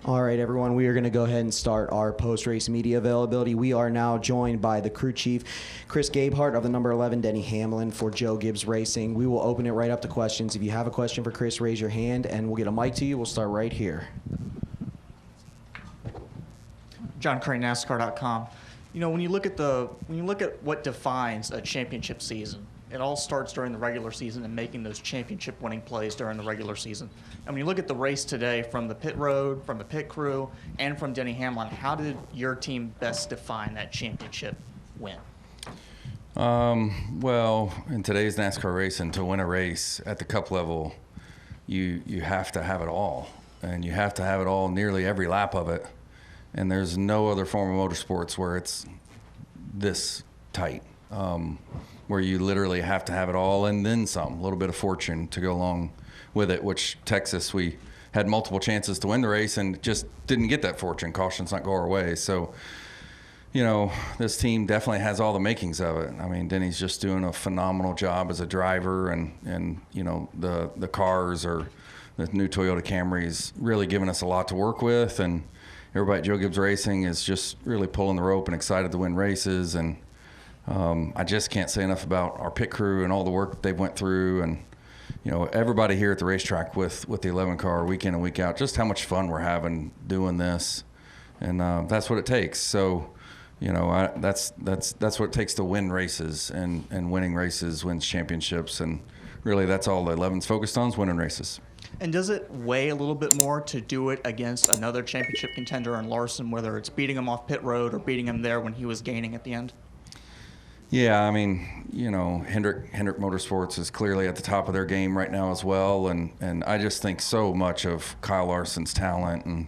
All right, everyone, we are going to go ahead and start our post-race media availability. We are now joined by the crew chief, Chris Gabehart of the number 11, Denny Hamlin for Joe Gibbs Racing. We will open it right up to questions. If you have a question for Chris, raise your hand, and we'll get a mic to you. We'll start right here. John Crane, NASCAR.com. You know, when you look at what defines a championship season, it all starts during the regular season and making those championship winning plays during the regular season. And when you look at the race today, from the pit road, from the pit crew, and from Denny Hamlin, how did your team best define that championship win? Well, in today's NASCAR racing, to win a race at the Cup level, you have to have it all, and you have to have it all nearly every lap of it. And there's no other form of motorsports where it's this tight, where you literally have to have it all and then some, a little bit of fortune to go along with it, which Texas, we had multiple chances to win the race and just didn't get that fortune. Cautions not go our way. So, you know, this team definitely has all the makings of it. I mean, Denny's just doing a phenomenal job as a driver, and you know, the cars, or the new Toyota Camrys, really giving us a lot to work with, and everybody at Joe Gibbs Racing is just really pulling the rope and excited to win races. And I just can't say enough about our pit crew and all the work they've went through, and you know, everybody here at the racetrack with the 11 car week in and week out, just how much fun we're having doing this. And that's what it takes. So, you know, that's what it takes to win races, and winning races wins championships. And really, that's all the 11's focused on, is winning races. And does it weigh a little bit more to do it against another championship contender in Larson, whether it's beating him off pit road or beating him there when he was gaining at the end? Yeah, I mean, you know, Hendrick Motorsports is clearly at the top of their game right now as well, and I just think so much of Kyle Larson's talent and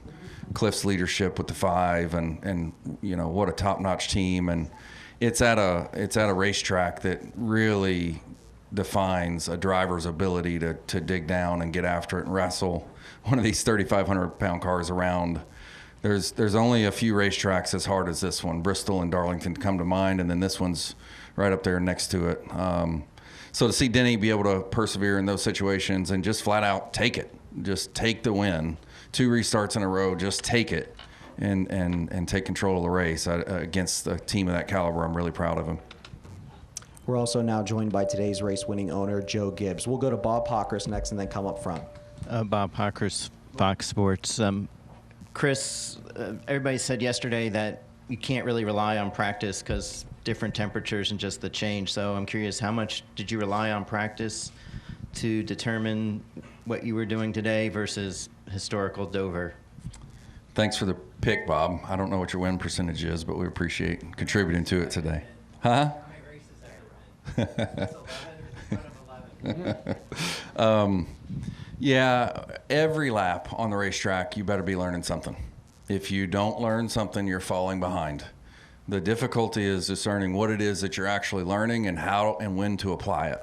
Cliff's leadership with the 5, and you know, what a top-notch team. And it's at a racetrack that really defines a driver's ability to dig down and get after it and wrestle one of these 3,500-pound cars around. There's only a few racetracks as hard as this one. Bristol and Darlington come to mind, and then this one's right up there next to it. So to see Denny be able to persevere in those situations and just flat out take it, just take the win, 2 restarts in a row, just take it, and take control of the race against a team of that caliber, I'm really proud of him. We're also now joined by today's race-winning owner, Joe Gibbs. We'll go to Bob Pockris next and then come up front. Bob Pockris, Fox Sports. Chris, everybody said yesterday that you can't really rely on practice because different temperatures and just the change. So I'm curious, how much did you rely on practice to determine what you were doing today versus historical Dover? Thanks for the pick, Bob. I don't know what your win percentage is, but we appreciate contributing to it today. Huh? Yeah, every lap on the racetrack, you better be learning something. If you don't learn something, you're falling behind. The difficulty is discerning what it is that you're actually learning and how and when to apply it.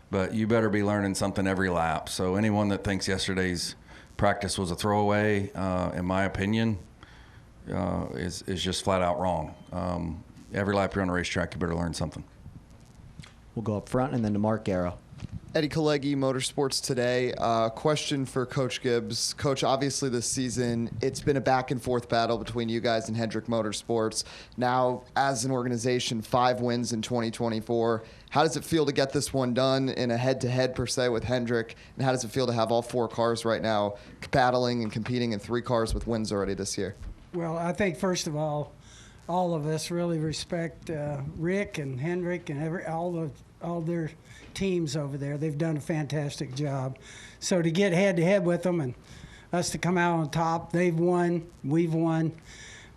But you better be learning something every lap. So anyone that thinks yesterday's practice was a throwaway, in my opinion, is just flat out wrong. Every lap you're on a racetrack, you better learn something. We'll go up front and then to Mark Garrow. Eddie Kalegi, Motorsports Today. Question for Coach Gibbs. Coach, obviously this season, it's been a back-and-forth battle between you guys and Hendrick Motorsports. Now, as an organization, 5 wins in 2024. How does it feel to get this one done in a head-to-head, per se, with Hendrick? And how does it feel to have all 4 cars right now battling and competing in 3 cars with wins already this year? Well, I think, first of all of us really respect Rick and Hendrick and all their teams over there. They've done a fantastic job. So to get head-to-head with them and us to come out on top, they've won, we've won,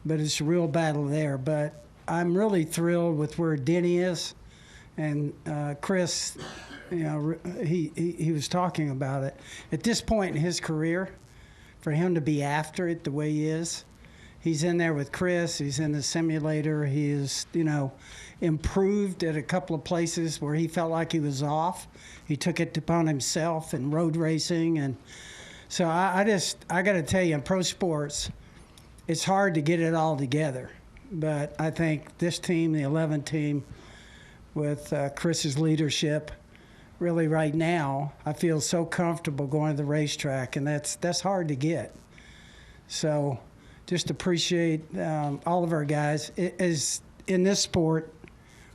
but it's a real battle there. But I'm really thrilled with where Denny is. And Chris, you know, he was talking about it. At this point in his career, for him to be after it the way he is, he's in there with Chris. He's in the simulator. He is, you know, improved at a couple of places where he felt like he was off. He took it upon himself in road racing. And so I got to tell you, in pro sports, it's hard to get it all together. But I think this team, the 11 team, with Chris's leadership, really right now, I feel so comfortable going to the racetrack, and that's hard to get. So just appreciate all of our guys. In this sport,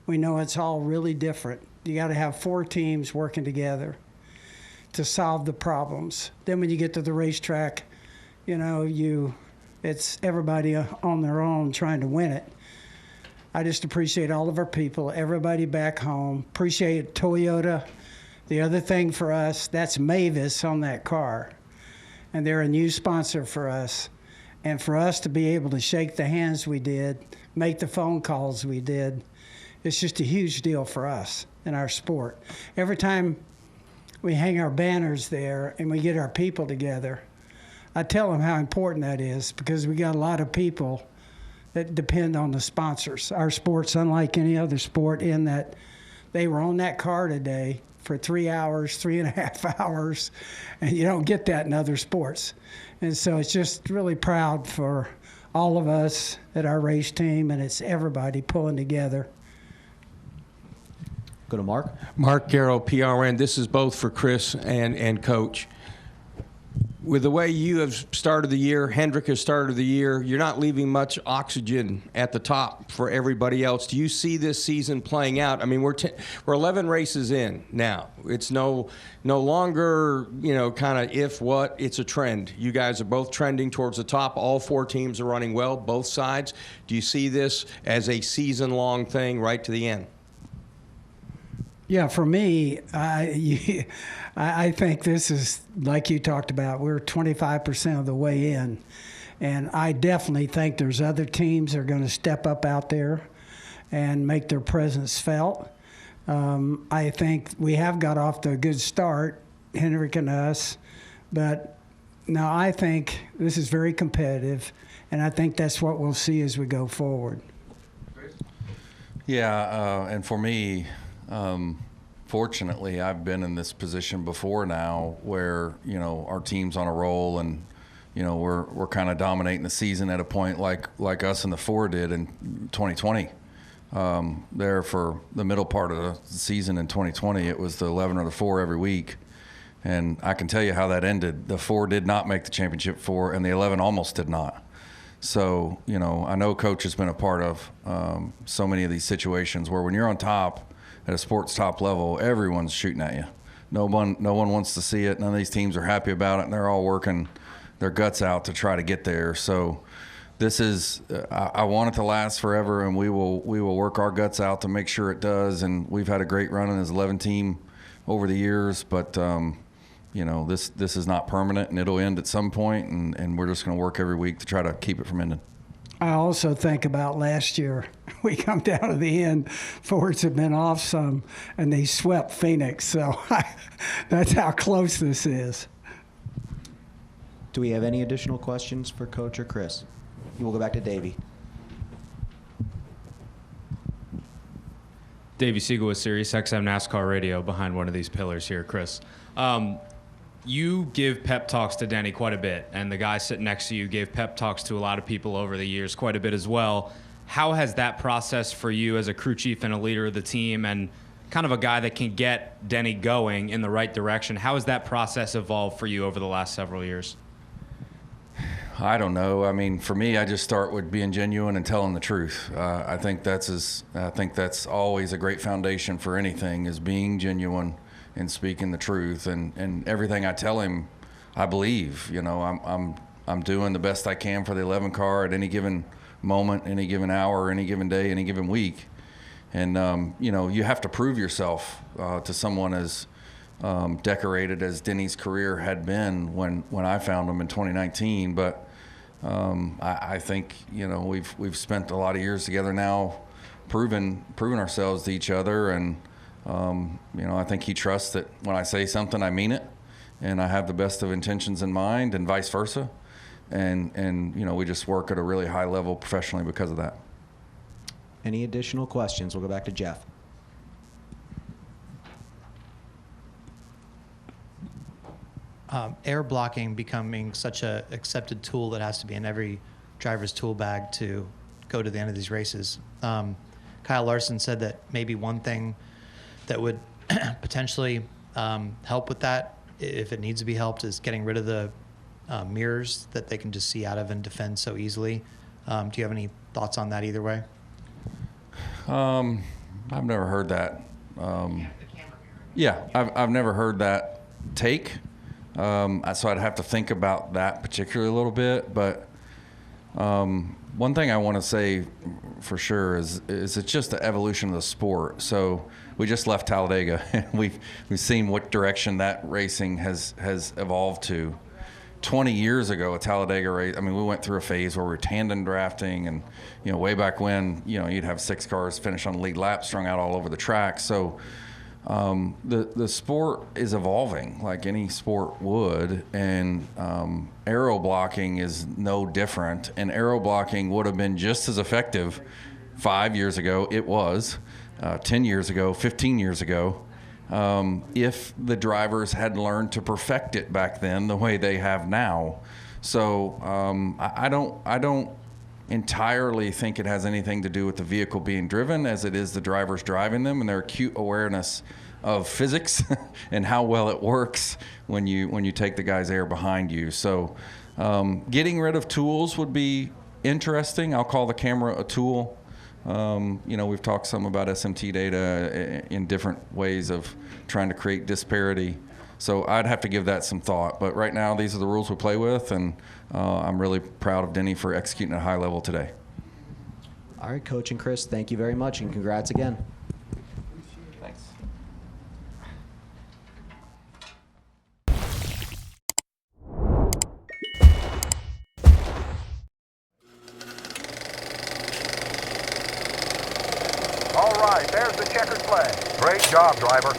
we know it's all really different. You got to have 4 teams working together to solve the problems. Then when you get to the racetrack, it's everybody on their own trying to win it. I just appreciate all of our people, everybody back home. Appreciate Toyota. The other thing for us, that's Mavis on that car. And they're a new sponsor for us. And for us to be able to shake the hands we did, make the phone calls we did, it's just a huge deal for us in our sport. Every time we hang our banners there and we get our people together, I tell them how important that is, because we got a lot of people that depend on the sponsors. Our sport's unlike any other sport in that they were on that car today for 3 hours, 3.5 hours, and you don't get that in other sports. And so it's just really proud for all of us at our race team, and it's everybody pulling together. Go to Mark. Mark Garrow, PRN. This is both for Chris and Coach. With the way you have started the year, Hendrick has started the year, you're not leaving much oxygen at the top for everybody else. Do you see this season playing out? I mean, we're 11 races in now. It's no longer, kind of if what, it's a trend. You guys are both trending towards the top. All 4 teams are running well, both sides. Do you see this as a season-long thing right to the end? Yeah, for me, I think this is, like you talked about, we're 25% of the way in. And I definitely think there's other teams that are going to step up out there and make their presence felt. I think we have got off to a good start, Hendrick and us. But now I think this is very competitive, and I think that's what we'll see as we go forward. Yeah, and for me, fortunately, I've been in this position before now where, our team's on a roll and, we're kind of dominating the season at a point like us and the 4 did in 2020. There for the middle part of the season in 2020, it was the 11 or the 4 every week. And I can tell you how that ended. The 4 did not make the championship 4, and the 11 almost did not. So, I know Coach has been a part of so many of these situations where when you're on top at a sports top level, everyone's shooting at you. No one wants to see it. None of these teams are happy about it, and they're all working their guts out to try to get there. So this is I want it to last forever, and we will work our guts out to make sure it does. And we've had a great run in this 11 team over the years, but this is not permanent, and it'll end at some point, and we're just going to work every week to try to keep it from ending. I also think about last year. We come down to the end, Fords have been off some, and they swept Phoenix. So that's how close this is. Do we have any additional questions for Coach or Chris? We'll go back to Davey. Davey Siegel with Sirius XM NASCAR Radio behind one of these pillars here, Chris. You give pep talks to Denny quite a bit, and the guy sitting next to you gave pep talks to a lot of people over the years quite a bit as well. How has that process for you as a crew chief and a leader of the team and kind of a guy that can get Denny going in the right direction, how has that process evolved for you over the last several years? I don't know. I mean, for me, I just start with being genuine and telling the truth. I think that's always a great foundation for anything, is being genuine and speaking the truth. And everything I tell him, I believe. I'm doing the best I can for the 11 car at any given moment, any given hour, any given day, any given week. And you have to prove yourself to someone as decorated as Denny's career had been when I found him in 2019. But I think we've spent a lot of years together now, proving ourselves to each other, and I think he trusts that when I say something, I mean it, and I have the best of intentions in mind, and vice versa. And we just work at a really high level professionally because of that. Any additional questions? We'll go back to Jeff. Air blocking becoming such a accepted tool that has to be in every driver's tool bag to go to the end of these races. Kyle Larson said that maybe one thing that would potentially help with that, if it needs to be helped, is getting rid of the mirrors that they can just see out of and defend so easily. Do you have any thoughts on that either way? I've never heard that. Yeah, I've never heard that take. So I'd have to think about that particularly a little bit. But one thing I want to say for sure is it's just the evolution of the sport. So we just left Talladega, and we've seen what direction that racing has evolved to. 20 years ago, a Talladega race, I mean, we went through a phase where we were tandem drafting, and, way back when, you'd have 6 cars finish on the lead lap strung out all over the track. So the sport is evolving like any sport would, and aero blocking is no different. And aero blocking would have been just as effective 5 years ago. It was 10 years ago, 15 years ago. If the drivers had learned to perfect it back then the way they have now. So I don't entirely think it has anything to do with the vehicle being driven as it is the drivers driving them and their acute awareness of physics and how well it works when you take the guy's air behind you. So getting rid of tools would be interesting. I'll call the camera a tool. We've talked some about SMT data in different ways of trying to create disparity. So I'd have to give that some thought. But right now, these are the rules we play with, and I'm really proud of Denny for executing at a high level today. All right, Coach and Chris, thank you very much, and congrats again. Thanks. All right, there's the checkered flag. Great job, driver.